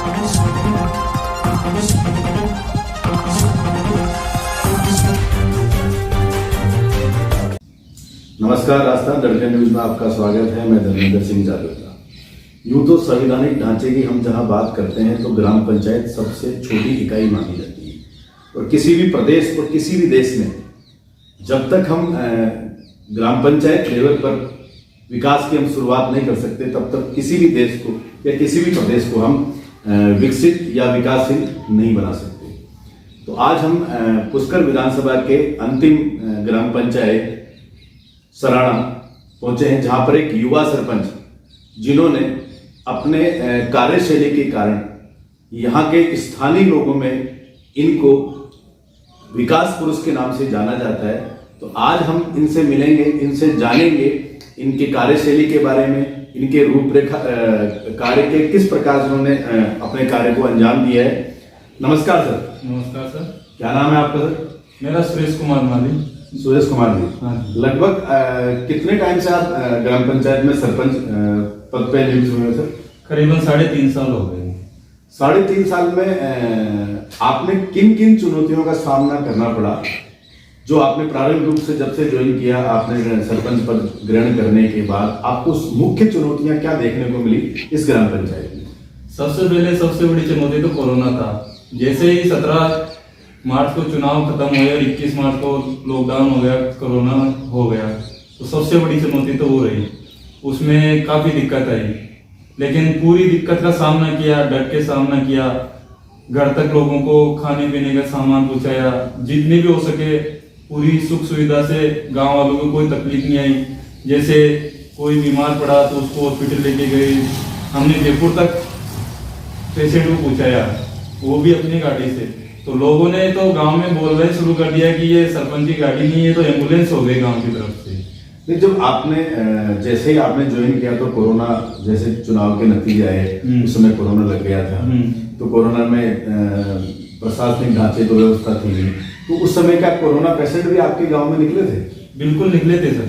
नमस्कार, राजस्थान दड़कन न्यूज में आपका स्वागत है। मैं धर्मेंद्र सिंह जादवला। यूं तो संवैधानिक ढांचे की हम जहां बात करते हैं तो ग्राम पंचायत सबसे छोटी इकाई मानी जाती है और किसी भी प्रदेश और किसी भी देश में जब तक हम ग्राम पंचायत लेवल पर विकास की हम शुरुआत नहीं कर सकते तब तक किसी भी देश को या किसी भी प्रदेश को हम विकसित या विकासशील नहीं बना सकते। तो आज हम पुष्कर विधानसभा के अंतिम ग्राम पंचायत सराणा पहुंचे हैं, जहां पर एक युवा सरपंच जिन्होंने अपने कार्यशैली के कारण यहां के स्थानीय लोगों में इनको विकास पुरुष के नाम से जाना जाता है। तो आज हम इनसे मिलेंगे, इनसे जानेंगे इनके कार्यशैली के बारे में, इनके रूपरेखा कार्य के किस प्रकार से उन्होंने अपने कार्य को अंजाम दिया है। नमस्कार सर। नमस्कार सर। क्या नाम है आपका सर? मेरा सुरेश कुमार माली। सुरेश कुमार जी, लगभग कितने टाइम से आप ग्राम पंचायत में सरपंच पद पे नियुक्त हुए हैं सर? करीबन 3.5 साल हो गए। 3.5 साल में आपने किन किन चुनौतियों का सामना करना पड़ा जो आपने प्रारंभिक रूप से जब से ज्वाइन किया, आपने सरपंच पद ग्रहण करने के बाद आपको मुख्य चुनौतियां क्या देखने को मिली इस ग्राम पंचायत में? सबसे पहले सबसे बड़ी चुनौती तो कोरोना था। जैसे ही 17 मार्च को चुनाव खत्म हुए और 21 मार्च को लॉकडाउन हो गया, कोरोना हो गया, तो सबसे बड़ी चुनौती तो वो रही। उसमें काफ़ी दिक्कत आई, लेकिन पूरी दिक्कत का सामना किया, डट के सामना किया। घर तक लोगों को खाने पीने का सामान पहुंचाया, जितनी भी हो सके पूरी सुख सुविधा से। गांव वालों को कोई तकलीफ नहीं आई। जैसे कोई बीमार पड़ा तो उसको हॉस्पिटल लेके गए, हमने जयपुर तक पेशेंट को पहुंचाया, वो भी अपनी गाड़ी से। तो लोगों ने तो गांव में बोलना शुरू कर दिया कि ये सरपंच की गाड़ी नहीं है, तो एम्बुलेंस हो गई गांव की तरफ से। जब आपने जैसे ही आपने ज्वाइन किया तो कोरोना जैसे चुनाव के नतीजे आए, उस समय कोरोना लग गया था। तो कोरोना में प्रशासनिक ढांचे तो व्यवस्था थी नहीं, तो उस समय क्या कोरोना पेशेंट भी आपके गांव में निकले थे? बिल्कुल निकले थे सर।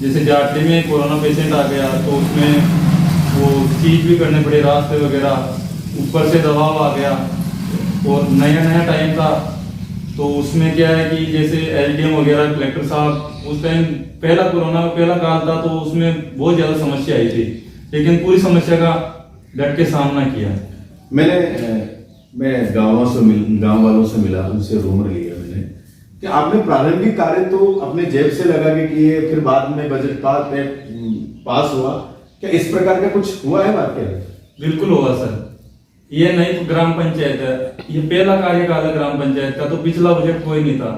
जैसे जाटली में कोरोना पेशेंट आ गया तो उसमें वो चीज भी करने पड़े, रास्ते वगैरह, ऊपर से दबाव आ गया और नया टाइम था। तो उसमें क्या है कि जैसे एलडीएम वगैरह, कलेक्टर साहब, उस टाइम पहला कोरोना का पहला काल था, तो उसमें बहुत ज्यादा समस्या आई थी, लेकिन पूरी समस्या का डट के सामना किया। मैं गांव वालों से मिला, उनसे रूमर लिया मैंने कि आपने प्रारंभिक कार्य तो अपने जेब से लगा के किए, फिर बाद में बजट पास हुआ। क्या इस प्रकार का कुछ हुआ है वाकया? बिल्कुल हुआ सर। ये नई ग्राम पंचायत है, ये पहला कार्यकाल है ग्राम पंचायत का, तो पिछला बजट कोई नहीं था।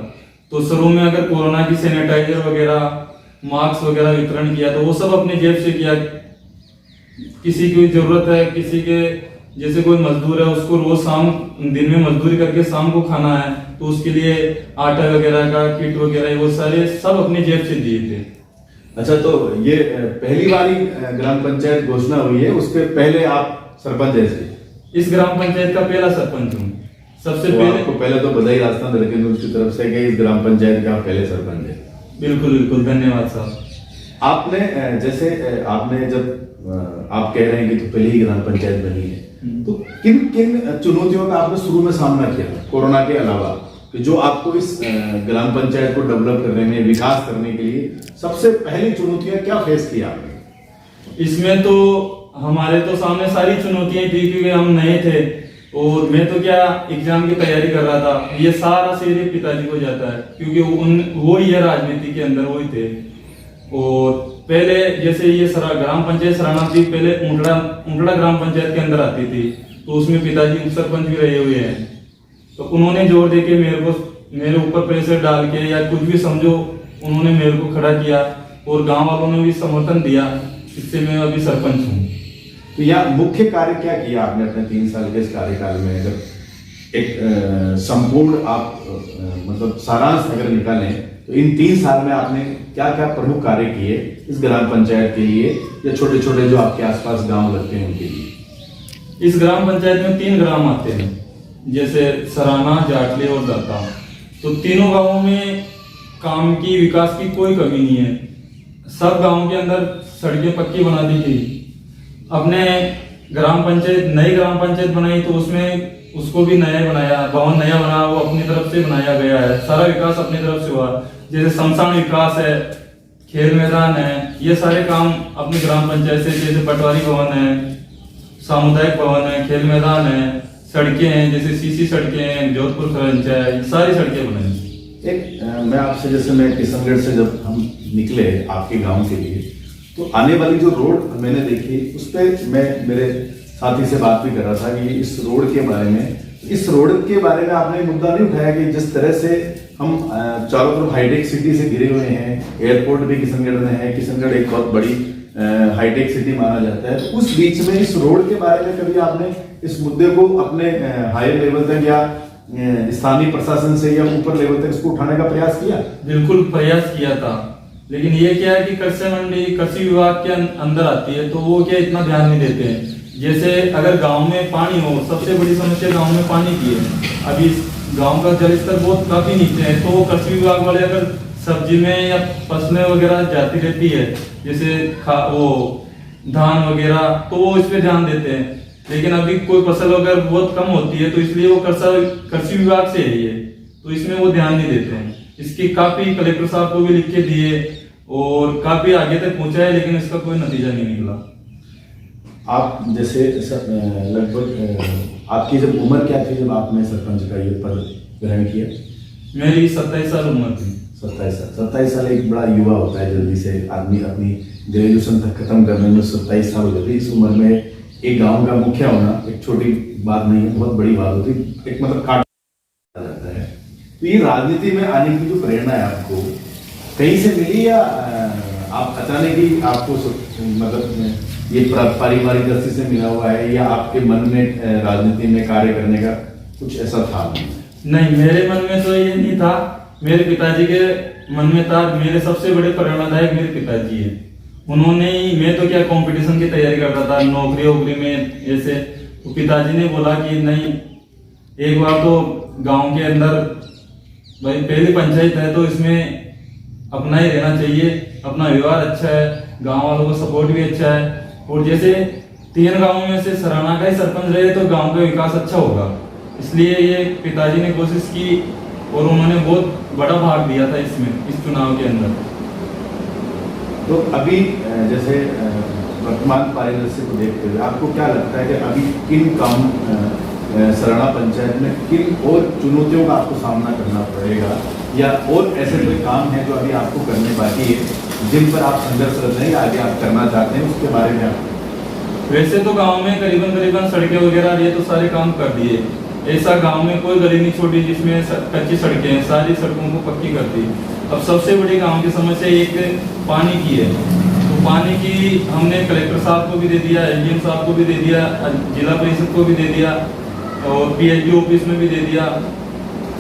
तो शुरू में अगर कोरोना की सैनिटाइजर वगैरह, मास्क वगैरह वितरण किया तो वो सब अपने जेब से किया। किसी की जरूरत है, किसी के जैसे कोई मजदूर है, उसको रोज शाम दिन में मजदूरी करके शाम को खाना है, तो उसके लिए आटा वगैरह का किट वगैरह वो सारे सब अपने जेब से दिए थे। अच्छा, तो ये पहली बारी ग्राम पंचायत घोषणा हुई है, उसके पहले आप सरपंच थे? इस ग्राम पंचायत का पहला सरपंच हूँ। सबसे पहले आपको पहले तो बधाई राजस्थान दड़कन न्यूज की तरफ से कि इस ग्राम पंचायत का पहले सरपंच है। बिल्कुल धन्यवाद साहब। आपने जैसे आपने जब आप कह रहे हैं कि तो पहली ही ग्राम पंचायत बनी है, तो किन किन चुनौतियों का आपने शुरू में सामना किया कोरोना के अलावा, कि जो आपको इस ग्राम पंचायत को डेवलप करने में, विकास करने के लिए सबसे पहली चुनौतियां क्या फेस की आपने? इसमें तो हमारे तो सामने सारी चुनौतियां थी, क्योंकि हम नए थे और मैं तो क्या एग्जाम की तैयारी कर रहा था। ये सारा श्रेय पिताजी को जाता है, क्योंकि वो ही है राजनीति के अंदर, वो ही थे। और पहले जैसे ये ग्राम पंचायत सराणा थी, पहले ऊंटड़ा ग्राम पंचायत के अंदर आती थी, तो उसमें पिताजी उप सरपंच भी रहे हुए हैं। तो उन्होंने जोर दे के मेरे ऊपर प्रेशर डाल के या कुछ भी समझो, उन्होंने मेरे को खड़ा किया और गाँव वालों ने भी समर्थन दिया, इससे मैं अभी सरपंच हूँ। तो यहाँ मुख्य कार्य क्या किया आपने अपने 3 साल के इस कार्यकाल में? अगर एक संपूर्ण आप मतलब सारांश अगर निकालें तो इन 3 साल में आपने क्या क्या प्रमुख कार्य किए इस ग्राम पंचायत के लिए, या छोटे छोटे जो आपके आसपास गांव लगते हैं उनके लिए? इस ग्राम पंचायत में 3 ग्राम आते हैं, जैसे सराना, जाटली और दत्ता। तो तीनों गांवों में काम की, विकास की कोई कमी नहीं है। सब गांवों के अंदर सड़कें पक्की बना दी गई। अपने ग्राम पंचायत नई ग्राम पंचायत बनाई तो उसमें उसको भी नया बनाया, भवन नया बना, वो अपनी तरफ से बनाया गया है। सारा विकास अपनी तरफ से हुआ, जैसे शमशान विकास है, खेल मैदान है, ये सारे काम अपनी ग्राम पंचायत से, जैसे पटवारी भवन है, सामुदायिक भवन है, खेल मैदान है, सड़कें हैं, जैसे सीसी सड़कें हैं, जोधपुर खरंच है, ये सारी सड़कें बनाई। मैं आपसे, जैसे मैं किशनगढ़ से जब हम निकले आपके गांव के लिए, तो आने वाली जो रोड मैंने देखी, उस पर मैं मेरे साथी से बात भी कर रहा था कि इस रोड के बारे में आपने मुद्दा नहीं उठाया कि जिस तरह से हम चारों तरफ हाईटेक सिटी से घिरे हुए हैं, एयरपोर्ट भी किशनगढ़ में है, किशनगढ़ एक बहुत बड़ी हाईटेक सिटी माना जाता है, तो उस बीच में इस रोड के बारे में कभी आपने इस मुद्दे को अपने हायर लेवल तक या स्थानीय प्रशासन से या ऊपर लेवल तक इसको उठाने का प्रयास किया? बिल्कुल प्रयास किया था, लेकिन ये क्या है कि कृषि मंडी कृषि विभाग के अंदर आती है, तो वो क्या इतना ध्यान नहीं देते हैं। जैसे अगर गांव में पानी हो, सबसे बड़ी समस्या गांव में पानी की है। अभी गांव का जल स्तर बहुत काफी नीचे है, तो वो कृषि विभाग वाले अगर सब्जी में या फसलें वगैरह जाती रहती है, जैसे वो धान वगैरह, तो वो इस पे ध्यान देते हैं। लेकिन अभी कोई फसल अगर बहुत कम होती है, तो इसलिए वो कृषि विभाग से है ये, तो इसमें वो ध्यान नहीं देते हैं। इसकी काफी कलेक्टर साहब को भी लिख के दिए और काफी आगे तक पहुंचा है, लेकिन इसका कोई नतीजा नहीं निकला। आप जैसे लगभग आपकी जब उम्र क्या थी जब आपने सरपंच का ये पद ग्रहण किया? मेरी 27 साल उम्र थी। 27 साल एक बड़ा युवा होता है, जल्दी से आदमी अपनी ग्रेजुएशन तक खत्म करने में 27 साल हो जाती है। इस उम्र में एक गांव का मुखिया होना एक छोटी बात नहीं है, बहुत बड़ी बात होती है, एक मतलब काट जाता है। तो ये राजनीति में आने की जो प्रेरणा है आपको कहीं से मिली या आप अचानक ही आपको मतलब ये पारिवारिक दृष्टि से मिला हुआ है, या आपके मन में राजनीति में कार्य करने का कुछ ऐसा था? नहीं, मेरे मन में तो ये नहीं था, मेरे पिताजी के मन में था। मेरे सबसे बड़े प्रेरणादायक मेरे पिताजी है। उन्होंने ही, मैं तो क्या कंपटीशन की तैयारी करता था नौकरी वोकरी में ऐसे, तो पिताजी ने बोला कि नहीं, एक बार तो गांव के अंदर भाई पहली पंचायत है, तो इसमें अपना ही रहना चाहिए, अपना व्यवहार अच्छा है, गांव वालों का सपोर्ट भी अच्छा है, और जैसे 3 गांवों में से सराना का ही सरपंच रहे तो गांव का विकास अच्छा होगा। इसलिए ये पिताजी ने कोशिश की और उन्होंने बहुत बड़ा भाग दिया था इसमें, इस चुनाव के अंदर। तो अभी जैसे वर्तमान परिदृश्य को देखते हुए आपको क्या लगता है कि अभी किन काम सराना पंचायत में किन और चुनौतियों का आपको सामना करना पड़ेगा, या और ऐसे कोई काम है जो अभी आपको करने बाकी है, जिन पर आप संघर्षरत हैं या आगे आप करना चाहते हैं, उसके बारे में आप? वैसे तो गांव में करीबन सड़कें वगैरह ये तो सारे काम कर दिए। ऐसा गांव में कोई गली नहीं छोड़ी जिसमें कच्ची सड़कें हैं, सारी सड़कों को पक्की कर दी। अब सबसे बड़ी गांव की समस्या एक पानी की है, तो पानी की हमने कलेक्टर साहब को भी दे दिया, एसडीएम साहब को भी दे दिया, जिला परिषद को भी दे दिया, और पीएचडी ऑफिस में भी दे दिया,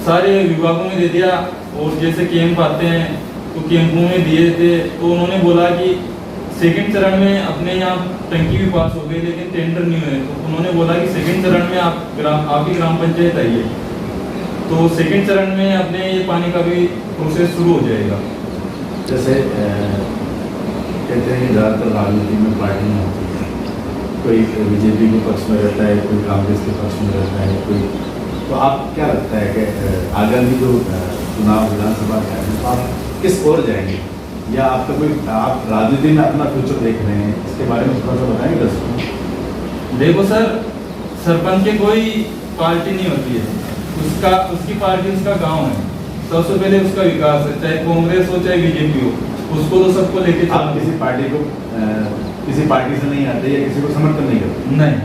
सारे विभागों में दे दिया। और जैसे कैंप आते हैं तो कैंपों में दिए थे, तो उन्होंने बोला कि सेकंड चरण में अपने यहाँ टंकी भी पास हो गई, लेकिन टेंडर नहीं हुए, तो उन्होंने बोला कि सेकंड चरण में आपकी ग्राम पंचायत आइए, तो सेकंड चरण में अपने ये पानी का भी प्रोसेस शुरू हो जाएगा। जैसे कहते हैं ज़्यादातर राजनीति में पार्टियाँ होती है, कोई बीजेपी के पक्ष में रहता है, कोई कांग्रेस के पक्ष में रहता है, कोई, तो आप क्या लगता है कि आगामी जो चुनाव विधानसभा का है, तो आप किस ओर जाएंगे, या आपका कोई, आप राजनीति में अपना फ्यूचर देख रहे हैं, इसके बारे में थोड़ा सा बताएंगे दर्शकों? देखो सर, सरपंच की कोई पार्टी नहीं होती है, उसकी पार्टी उसका गांव है। सबसे पहले उसका विकास है, चाहे कांग्रेस हो चाहे बीजेपी हो, उसको तो सबको लेके आप किसी पार्टी को किसी पार्टी से नहीं आते या किसी को समर्थन नहीं करते? नहीं,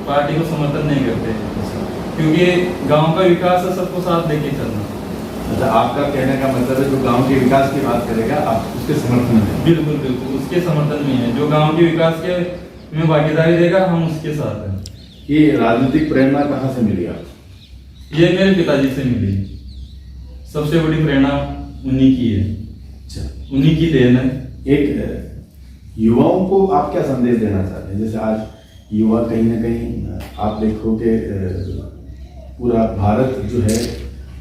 पार्टी को समर्थन नहीं करते, क्योंकि गांव का विकास है, सबको साथ लेके चलना। अच्छा, आपका कहने का मतलब है जो गांव के विकास की बात करेगा आप उसके समर्थन में? बिल्कुल बिल्कुल, उसके समर्थन में है। जो गांव के विकास के में भागीदारी देगा, हम उसके साथ हैं। ये राजनीतिक प्रेरणा कहाँ से मिली आपको? ये मेरे पिताजी से मिली, सबसे बड़ी प्रेरणा उन्हीं की है। अच्छा, उन्हीं की देन है। एक युवाओं को आप क्या संदेश देना चाहते हैं? जैसे आज युवा कहीं ना कहीं आप देखो कि पूरा भारत जो है,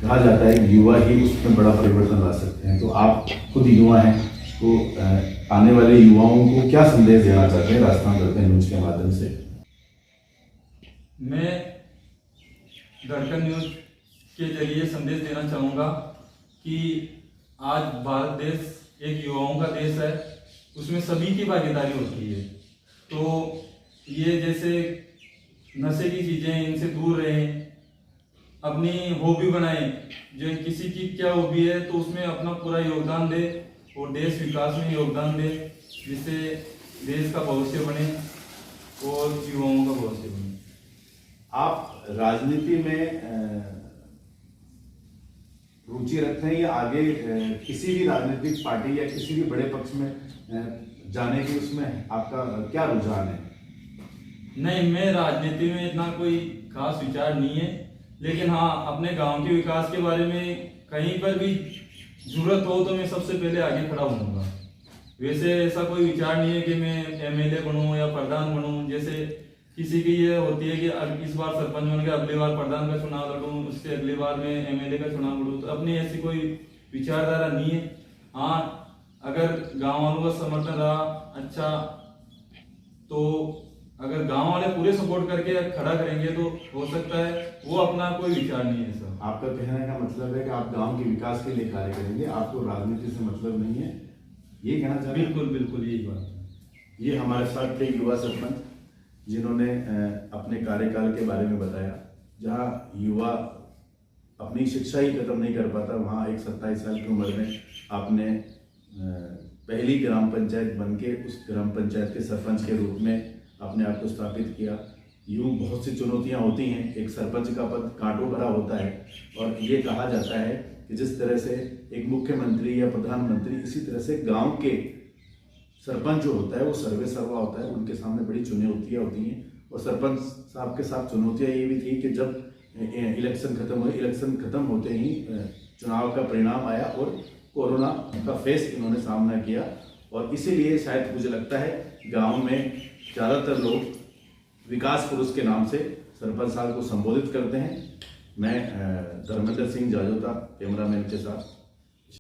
कहा जाता है युवा ही उसमें बड़ा परिवर्तन ला सकते हैं, तो आप खुद युवा हैं, तो आने वाले युवाओं को क्या संदेश देना चाहते हैं राजस्थान दर्पण न्यूज के माध्यम से? मैं धड़कन न्यूज के जरिए संदेश देना चाहूँगा कि आज भारत देश एक युवाओं का देश है, उसमें सभी की भागीदारी होती है। तो ये जैसे नशे की चीज़ें, इनसे दूर रहें, अपनी हॉबी बनाएं। जो किसी की क्या हॉबी है तो उसमें अपना पूरा योगदान दे और देश विकास में योगदान दे, जिससे देश का भविष्य बने और युवाओं का भविष्य बने। आप राजनीति में रुचि रखते हैं या आगे किसी भी राजनीतिक पार्टी या किसी भी बड़े पक्ष में जाने की उसमें आपका क्या रुझान है? नहीं, मैं राजनीति में इतना कोई खास विचार नहीं है, लेकिन हाँ, अपने गांव के विकास के बारे में कहीं पर भी जरूरत हो तो मैं सबसे पहले आगे खड़ा होऊंगा। वैसे ऐसा कोई विचार नहीं है कि मैं एमएलए बनूं या प्रधान बनूं। जैसे किसी की ये होती है कि इस बार सरपंच बन गया, अगली बार प्रधान का चुनाव लड़ूं, उससे अगली बार मैं एमएलए का चुनाव लड़ूं। तो अपनी ऐसी कोई विचारधारा नहीं है। हाँ, अगर गांव वालों का समर्थन रहा अच्छा, तो अगर गांव वाले पूरे सपोर्ट करके खड़ा करेंगे तो हो सकता है। वो अपना कोई विचार नहीं है सर। आपका कहने का मतलब है कि आप गांव के विकास के लिए कार्य करेंगे, आपको राजनीति से मतलब नहीं है, ये कहना चाहते हैं? बिल्कुल बिल्कुल यही बात है। ये हमारे साथ थे युवा सरपंच, जिन्होंने अपने कार्यकाल के बारे में बताया। जहां युवा अपनी शिक्षा ही खत्म नहीं कर पाता, वहां एक 27 साल की उम्र में आपने पहली ग्राम पंचायत बन के उस ग्राम पंचायत के सरपंच के रूप में अपने आप को स्थापित किया। यूँ बहुत सी चुनौतियां होती हैं, एक सरपंच का पद कांटों भरा होता है, और ये कहा जाता है कि जिस तरह से एक मुख्यमंत्री या प्रधानमंत्री, इसी तरह से गांव के सरपंच जो होता है वो सर्वे सर्वा होता है। उनके सामने बड़ी चुनौतियां होती हैं, और सरपंच साहब के साथ चुनौतियां ये भी थी कि जब इलेक्शन खत्म हुए, इलेक्शन खत्म होते ही चुनाव का परिणाम आया और कोरोना का फेस इन्होंने सामना किया। और इसीलिए शायद मुझे लगता है गांव में ज़्यादातर लोग विकास पुरुष के नाम से सरपंच साहब को संबोधित करते हैं। मैं धर्मेंद्र सिंह जाजोता, कैमरामैन के साथ